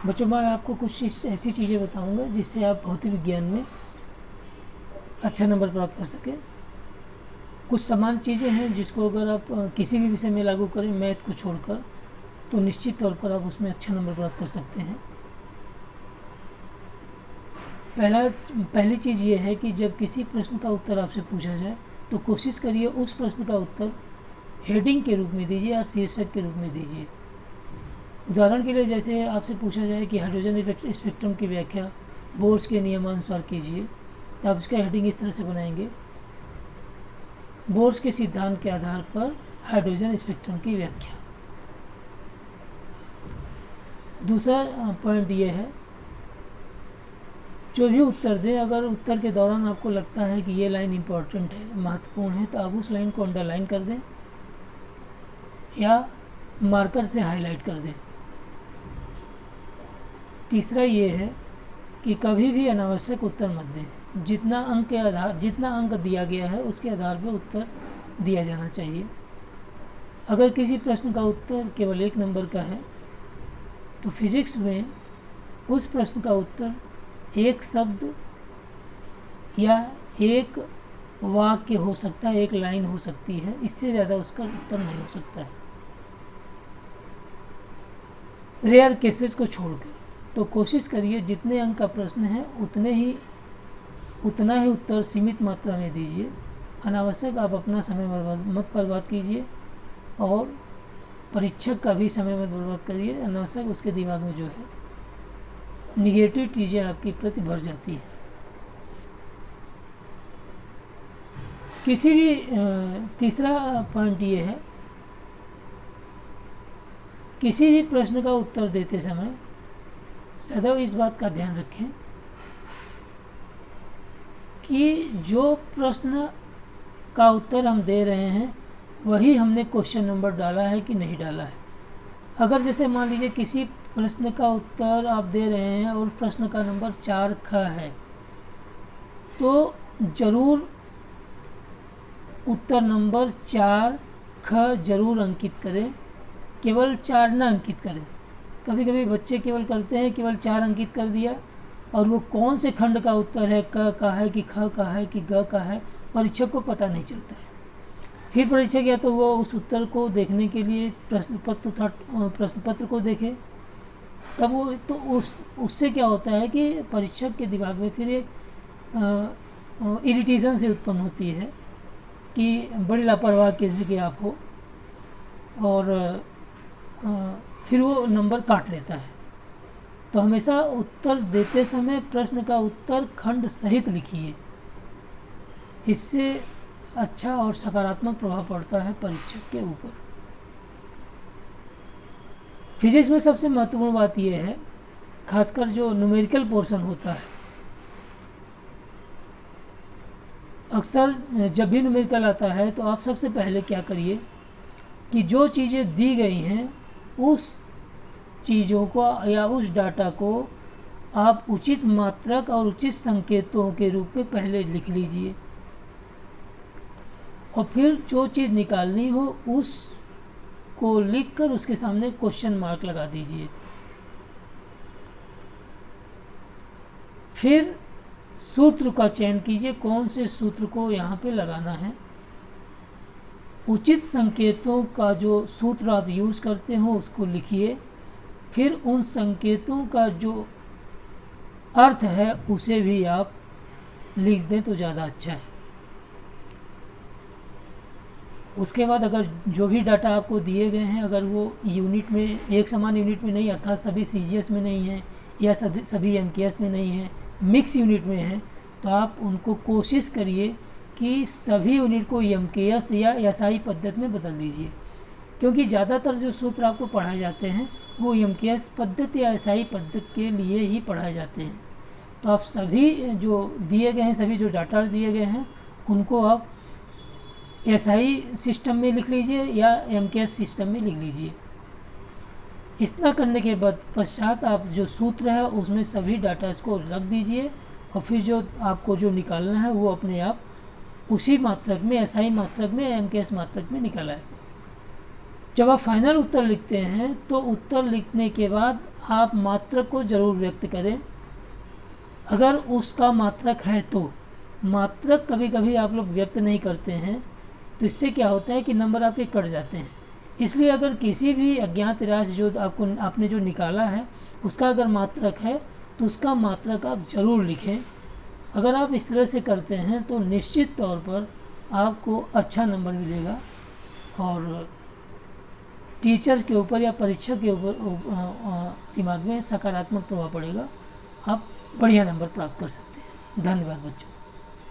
बच्चों मैं आपको कुछ ऐसी चीज़ें बताऊंगा जिससे आप भौतिक विज्ञान में अच्छा नंबर प्राप्त कर सकें। कुछ समान चीज़ें हैं जिसको अगर आप किसी भी विषय में लागू करें मैथ को छोड़कर, तो निश्चित तौर पर आप उसमें अच्छा नंबर प्राप्त कर सकते हैं। पहली चीज़ ये है कि जब किसी प्रश्न का उत्तर आपसे पूछा जाए तो कोशिश करिए उस प्रश्न का उत्तर हेडिंग के रूप में दीजिए और शीर्षक के रूप में दीजिए। उदाहरण के लिए जैसे आपसे पूछा जाए कि हाइड्रोजन स्पेक्ट्रम की व्याख्या बोर्ड्स के नियमानुसार कीजिए, तो आप इसका हेडिंग इस तरह से बनाएंगे, बोर्ड्स के सिद्धांत के आधार पर हाइड्रोजन स्पेक्ट्रम की व्याख्या। दूसरा पॉइंट ये है, जो भी उत्तर दें अगर उत्तर के दौरान आपको लगता है कि ये लाइन इम्पोर्टेंट है, महत्वपूर्ण है, तो आप उस लाइन को अंडरलाइन कर दें या मार्कर से हाईलाइट कर दें। तीसरा ये है कि कभी भी अनावश्यक उत्तर मत दें। जितना अंक दिया गया है उसके आधार पर उत्तर दिया जाना चाहिए। अगर किसी प्रश्न का उत्तर केवल 1 नंबर का है तो फिजिक्स में उस प्रश्न का उत्तर एक शब्द या एक वाक्य हो सकता है, एक लाइन हो सकती है, इससे ज़्यादा उसका उत्तर नहीं हो सकता है, रेयर केसेस को छोड़कर। तो कोशिश करिए जितने अंक का प्रश्न है उतना ही उत्तर सीमित मात्रा में दीजिए। अनावश्यक आप अपना समय मत बर्बाद कीजिए और परीक्षक का भी समय मत बर्बाद करिए। अनावश्यक उसके दिमाग में जो है निगेटिव चीज़ें आपकी प्रति भर जाती है। किसी भी तीसरा पॉइंट ये है, किसी भी प्रश्न का उत्तर देते समय सदैव इस बात का ध्यान रखें कि जो प्रश्न का उत्तर हम दे रहे हैं वही हमने क्वेश्चन नंबर डाला है कि नहीं डाला है। अगर जैसे मान लीजिए किसी प्रश्न का उत्तर आप दे रहे हैं और प्रश्न का नंबर 4 ख है, तो ज़रूर उत्तर नंबर 4 ख जरूर अंकित करें, केवल 4 ना अंकित करें। कभी कभी बच्चे केवल करते हैं, केवल 4 अंकित कर दिया और वो कौन से खंड का उत्तर है, क का है कि ख का है कि ग का है, परीक्षक को पता नहीं चलता है। फिर परीक्षक या तो वो उस उत्तर को देखने के लिए प्रश्न पत्र को देखे, तब वो तो उससे क्या होता है कि परीक्षक के दिमाग में फिर एक इरिटेशन से उत्पन्न होती है कि बड़ी लापरवाह किस भी कि आप हो, और फिर वो नंबर काट लेता है। तो हमेशा उत्तर देते समय प्रश्न का उत्तर खंड सहित लिखिए, इससे अच्छा और सकारात्मक प्रभाव पड़ता है परीक्षक के ऊपर। फिजिक्स में सबसे महत्वपूर्ण बात यह है, खासकर जो न्यूमेरिकल पोर्शन होता है, अक्सर जब भी न्यूमेरिकल आता है तो आप सबसे पहले क्या करिए कि जो चीज़ें दी गई हैं उस चीज़ों को या उस डाटा को आप उचित मात्रक और उचित संकेतों के रूप में पहले लिख लीजिए, और फिर जो चीज़ निकालनी हो उस को लिखकर उसके सामने क्वेश्चन मार्क लगा दीजिए। फिर सूत्र का चयन कीजिए, कौन से सूत्र को यहाँ पे लगाना है। उचित संकेतों का जो सूत्र आप यूज़ करते हो उसको लिखिए, फिर उन संकेतों का जो अर्थ है उसे भी आप लिख दें तो ज़्यादा अच्छा है। उसके बाद अगर जो भी डाटा आपको दिए गए हैं, अगर वो यूनिट में एक समान यूनिट में नहीं, अर्थात सभी CGS में नहीं है या सभी MKS में नहीं है, मिक्स यूनिट में है, तो आप उनको कोशिश करिए कि सभी यूनिट को MKS या SI पद्धति में बदल दीजिए, क्योंकि ज़्यादातर जो सूत्र आपको पढ़ाए जाते हैं वो MKS पद्धति या SI पद्धति के लिए ही पढ़ाए जाते हैं। तो आप सभी जो दिए गए हैं, सभी जो डाटा दिए गए हैं उनको आप SI सिस्टम में लिख लीजिए या MKS सिस्टम में लिख लीजिए। इतना करने के बाद पश्चात आप जो सूत्र है उसमें सभी डाटा को रख दीजिए, और फिर जो आपको जो निकालना है वो अपने आप उसी मात्रक में, SI मात्रक में या MKS मात्रक में निकाला है। जब आप फाइनल उत्तर लिखते हैं तो उत्तर लिखने के बाद आप मात्रक को ज़रूर व्यक्त करें। अगर उसका मात्रक है तो मात्रक कभी कभी आप लोग व्यक्त नहीं करते हैं तो इससे क्या होता है कि नंबर आपके कट जाते हैं। इसलिए अगर किसी भी अज्ञात राशि जो आपने जो निकाला है उसका अगर मात्रक है तो उसका मात्रक आप ज़रूर लिखें। अगर आप इस तरह से करते हैं तो निश्चित तौर पर आपको अच्छा नंबर मिलेगा और टीचर के ऊपर या परीक्षा के ऊपर दिमाग में सकारात्मक प्रभाव पड़ेगा। आप बढ़िया नंबर प्राप्त कर सकते हैं। धन्यवाद बच्चों।